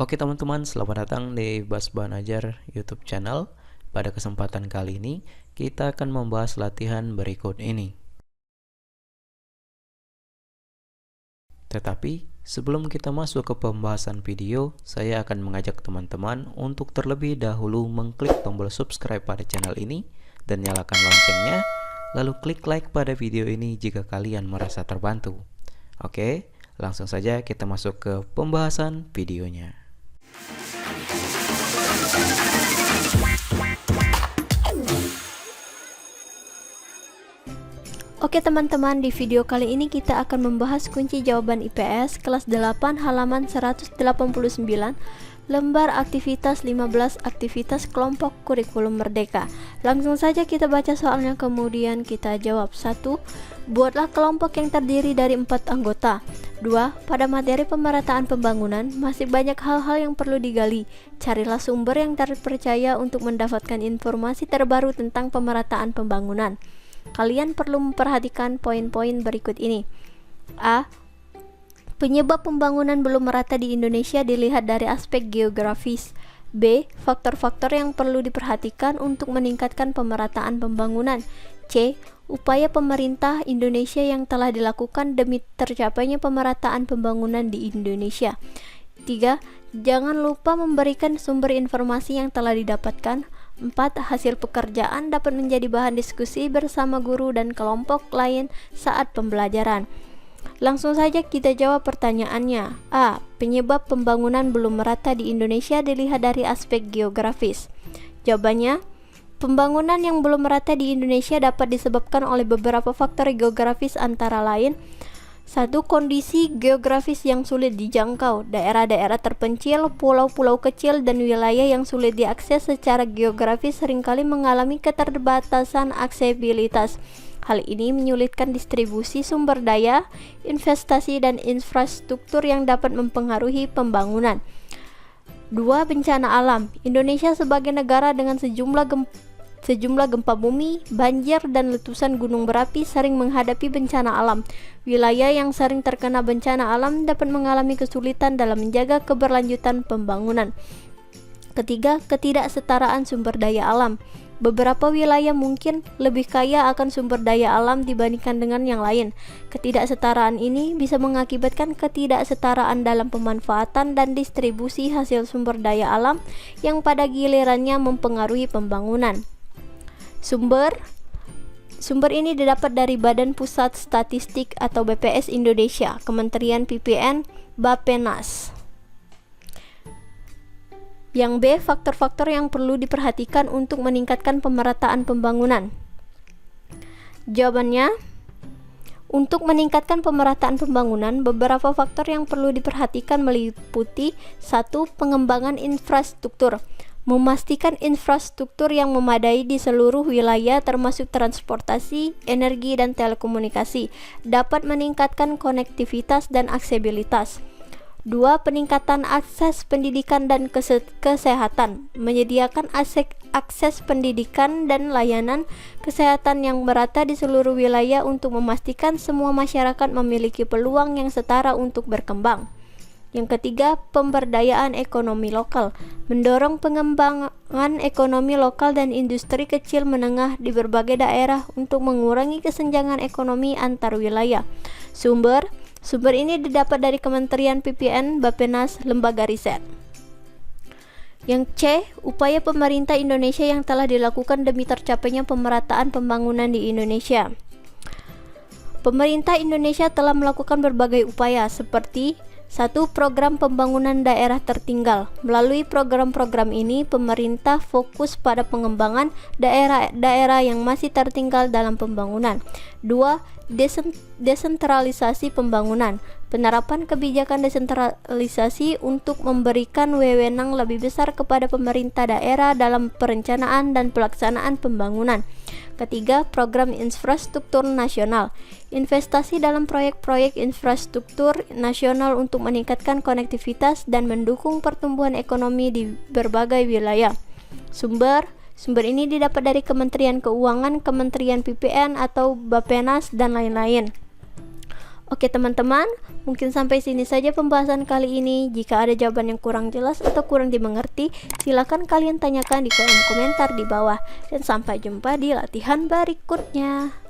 Oke teman-teman, selamat datang di Bas Banajar YouTube channel. Pada kesempatan kali ini, kita akan membahas latihan berikut ini. Tetapi, sebelum kita masuk ke pembahasan video, saya akan mengajak teman-teman untuk terlebih dahulu mengklik tombol subscribe pada channel ini dan nyalakan loncengnya, lalu klik like pada video ini jika kalian merasa terbantu. Oke, langsung saja kita masuk ke pembahasan videonya. Oke teman-teman, di video kali ini kita akan membahas kunci jawaban IPS kelas 8 halaman 189, lembar aktivitas 15, aktivitas kelompok kurikulum merdeka. Langsung saja kita baca soalnya, kemudian kita jawab. 1. Buatlah kelompok yang terdiri dari 4 anggota. 2. Pada materi pemerataan pembangunan, masih banyak hal-hal yang perlu digali. Carilah sumber yang terpercaya untuk mendapatkan informasi terbaru tentang pemerataan pembangunan. Kalian perlu memperhatikan poin-poin berikut ini. A. Penyebab pembangunan belum merata di Indonesia dilihat dari aspek geografis. B. Faktor-faktor yang perlu diperhatikan untuk meningkatkan pemerataan pembangunan. C. Upaya pemerintah Indonesia yang telah dilakukan demi tercapainya pemerataan pembangunan di Indonesia. 3. Jangan lupa memberikan sumber informasi yang telah didapatkan. 4. Hasil pekerjaan dapat menjadi bahan diskusi bersama guru dan kelompok lain saat pembelajaran. Langsung saja kita jawab pertanyaannya. A. Penyebab pembangunan belum merata di Indonesia dilihat dari aspek geografis. Jawabannya, pembangunan yang belum merata di Indonesia dapat disebabkan oleh beberapa faktor geografis antara lain: 1. Kondisi geografis yang sulit dijangkau. Daerah-daerah terpencil, pulau-pulau kecil, dan wilayah yang sulit diakses secara geografis seringkali mengalami keterbatasan aksesibilitas. Hal ini menyulitkan distribusi sumber daya, investasi, dan infrastruktur yang dapat mempengaruhi pembangunan. 2. Bencana alam. Indonesia sebagai negara dengan sejumlah gempa bumi, banjir, dan letusan gunung berapi sering menghadapi bencana alam. Wilayah yang sering terkena bencana alam dapat mengalami kesulitan dalam menjaga keberlanjutan pembangunan. Ketiga, ketidaksetaraan sumber daya alam. Beberapa wilayah mungkin lebih kaya akan sumber daya alam dibandingkan dengan yang lain. Ketidaksetaraan ini bisa mengakibatkan ketidaksetaraan dalam pemanfaatan dan distribusi hasil sumber daya alam yang pada gilirannya mempengaruhi pembangunan. Sumber ini didapat dari Badan Pusat Statistik atau BPS Indonesia, Kementerian PPN, Bappenas. Yang B. Faktor-faktor yang perlu diperhatikan untuk meningkatkan pemerataan pembangunan. Jawabannya, untuk meningkatkan pemerataan pembangunan, beberapa faktor yang perlu diperhatikan meliputi: 1. Pengembangan infrastruktur. Memastikan infrastruktur yang memadai di seluruh wilayah termasuk transportasi, energi, dan telekomunikasi dapat meningkatkan konektivitas dan aksesibilitas. 2. Peningkatan akses pendidikan dan kesehatan. Menyediakan akses pendidikan dan layanan kesehatan yang merata di seluruh wilayah untuk memastikan semua masyarakat memiliki peluang yang setara untuk berkembang. Yang ketiga, pemberdayaan ekonomi lokal. Mendorong pengembangan ekonomi lokal dan industri kecil menengah di berbagai daerah untuk mengurangi kesenjangan ekonomi antar wilayah. Sumber ini didapat dari Kementerian PPN, Bappenas, lembaga riset. Yang C, upaya pemerintah Indonesia yang telah dilakukan demi tercapainya pemerataan pembangunan di Indonesia. Pemerintah Indonesia telah melakukan berbagai upaya seperti: 1. Program pembangunan daerah tertinggal. Melalui program-program ini, pemerintah fokus pada pengembangan daerah-daerah yang masih tertinggal dalam pembangunan. 2. Desentralisasi pembangunan. Penerapan kebijakan desentralisasi untuk memberikan wewenang lebih besar kepada pemerintah daerah dalam perencanaan dan pelaksanaan pembangunan. Ketiga, program infrastruktur nasional. Investasi dalam proyek-proyek infrastruktur nasional untuk meningkatkan konektivitas dan mendukung pertumbuhan ekonomi di berbagai wilayah. Sumber ini didapat dari Kementerian Keuangan, Kementerian PPN atau Bappenas, dan lain-lain. Oke teman-teman, mungkin sampai sini saja pembahasan kali ini. Jika ada jawaban yang kurang jelas atau kurang dimengerti, silakan kalian tanyakan di kolom komentar di bawah. Dan sampai jumpa di latihan berikutnya.